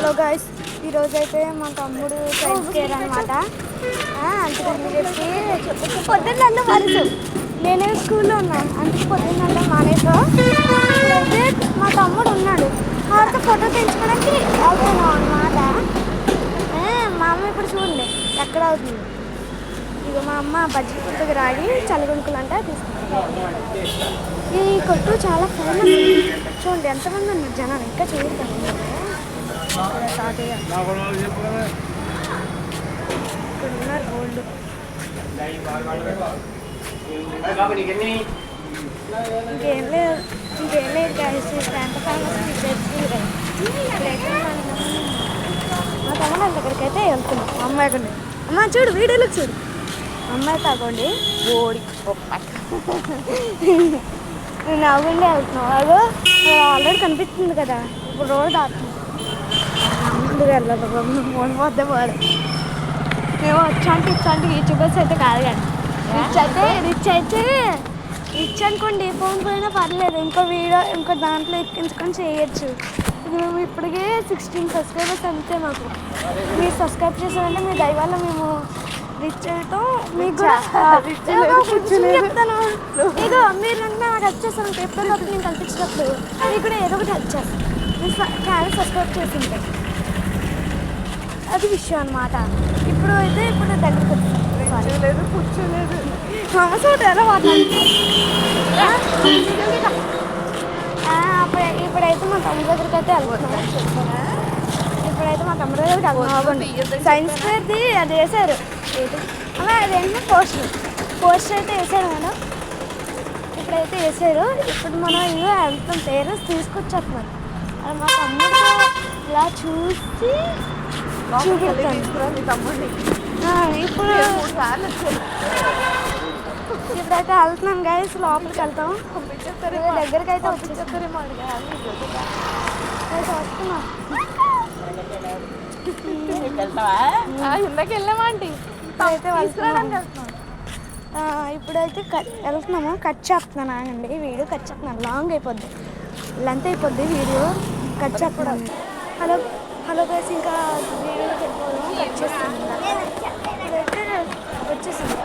Hello guys, ఈరోజైతే మా తమ్ముడు సైన్స్ కేర్ అనమాట. అందుకని చెప్పి పొద్దున్న వరుసు నేనే స్కూల్లో ఉన్నాను. అందుకే పొద్దున్న మానేసా. అయితే మా తమ్ముడు ఉన్నాడు, వాడితో ఫోటో తెచ్చుకోవడానికి వెళ్తున్నాం అనమాట. మా అమ్మ ఇప్పుడు చూడండి ఎక్కడ అవుతుంది. ఇక మా అమ్మ బజ్జీ పుట్టుకు రాగి చల్లగొనుకులు అంటే తీసుకుంటాం. ఈ కొట్టు చాలా ఫేమస్. చూడండి ఎంతమంది ఉన్నారు జనాలు. ఇంకా చూడతాను ఇక్కడ ఉన్నారు గోల్డ్. ఇంకేం లేదు కలిసి ఎంత ఫేమస్. మా తమ్ముడు దగ్గరికి అయితే వెళ్తున్నాం. అమ్మాయి అక్కడ అమ్మ చూడు, వీడియోలో చూడు. అమ్మాయి తాగండి ఓడి నేను అవ్వండి వెళ్తున్నావు. అదో ఆల్రెడీ కనిపిస్తుంది కదా, ఇప్పుడు రోడ్ దాటుతున్నాం. ముందుకు వెళ్ళదు ఫోన్ పోతే పోదు. మేము వచ్చాంటి యూట్యూబర్స్ అయితే కాదు కానీ రిచ్ అనుకోండి. ఫోన్ పోయినా పర్లేదు, ఇంకో దాంట్లో ఎక్కించుకొని చేయొచ్చు. మేము ఇప్పటికే 16 సబ్స్క్రైబర్స్ అంతే. మాకు మీరు సబ్స్క్రైబ్ చేశారంటే మీ దయ వల్ల మేము రిచ్ అవుతాం. మీకు కూడా చెప్తాను, ఏదో మీరు నాకు హెల్ప్ చేస్తాను. ఎప్పుడో నేను కనిపించినప్పుడు మీకు కూడా ఏదో ఒకటి హెల్ప్ చేస్తాను. మీరు ఛానల్ సబ్స్క్రైబ్ చేసింటే అది విషయం అనమాట. ఇప్పుడు దగ్గరికి వచ్చలేదు, కూర్చోలేదు. సమస్య ఎలా మాట్లాడుతుంది. ఇప్పుడైతే మా తమ్ముడు దగ్గరికి అయితే వెళ్తున్నాం. సైన్స్ ఫేర్ది అది వేశారు. అలా అదేంటి పోస్టర్ అయితే వేసారు మేడం. ఇప్పుడైతే వేసారు. ఇప్పుడు మనం ఇవే వెళ్తాం. పేరెంట్స్ తీసుకొచ్చేస్తున్నారు. అది మా తమ్ముడు ఇలా చూసి చూపిస్తాను తమ్ముడిని. ఇప్పుడైతే వెళ్తున్నాం గైస్, లోపలికి వెళ్తాం. దగ్గరికి అయితే వచ్చేస్తారేమో వస్తున్నాం. ఇందాక వెళ్ళామండి. ఇప్పుడైతే వెళ్తున్నాము. కట్ చేస్తున్నాను. ఆగండి, వీడియో కట్ చేస్తున్నాను. లాంగ్ అయిపోద్ది, లెంత్ అయిపోద్ది వీడియో. కట్ చేస్తున్నాను. హలో గైస్, ఇంకా వీడియోకి వెళ్ళిపోదాము. కట్ చేస్తున్నాను. ఇప్పుడైతే వచ్చేసింది.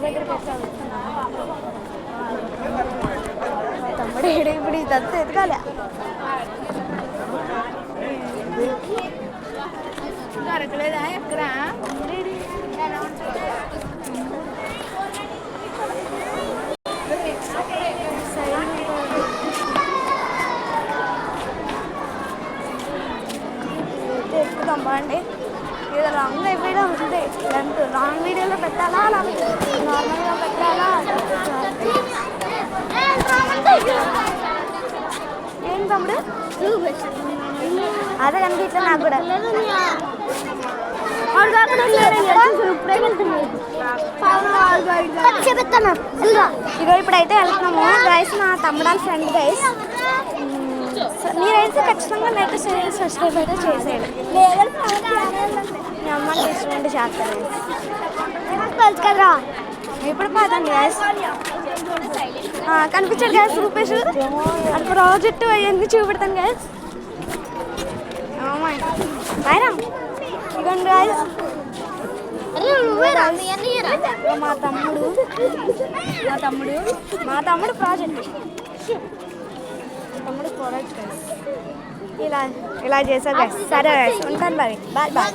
దగ్గరికి అయితే తమ్ముడు ఏడు. ఇప్పుడు ఇదంతా ఎదగాలి. దొరకలేదా ఎక్కడ? ఎక్కుదాం బాండి. ఏదో లాంగ్ వీడియో ఉంది. లెంత్ లాంగ్ వీడియోలో పెట్టాలా, నార్మల్గా పెట్టాలా? ఏం తమ్ముడు అదే కనిపించా నాకు కూడా. ఇగో ఇప్పుడైతే వెళ్తున్నాము గైస్. మా తమ్ముడు ఫ్రెండ్ గైస్. మీరైతే ఖచ్చితంగా నాకు సబ్స్క్రైబ్ అయితే చేసేయండి. మీ అమ్మని తీసుకుంటే చేస్తారు కదా. ఇప్పుడు కాదండి గైస్, కనిపించాడు గైస్ రూపేష్. అది ప్రాజెక్ట్ అవన్నీ చూపెడతాను గైస్. ఇవ్వండి గైస్. మా తమ్ముడు ప్రాజెక్ట్ ఇలా చేశారు గైస్. సరే గైస్, ఉంటాను మరి. Bye bye.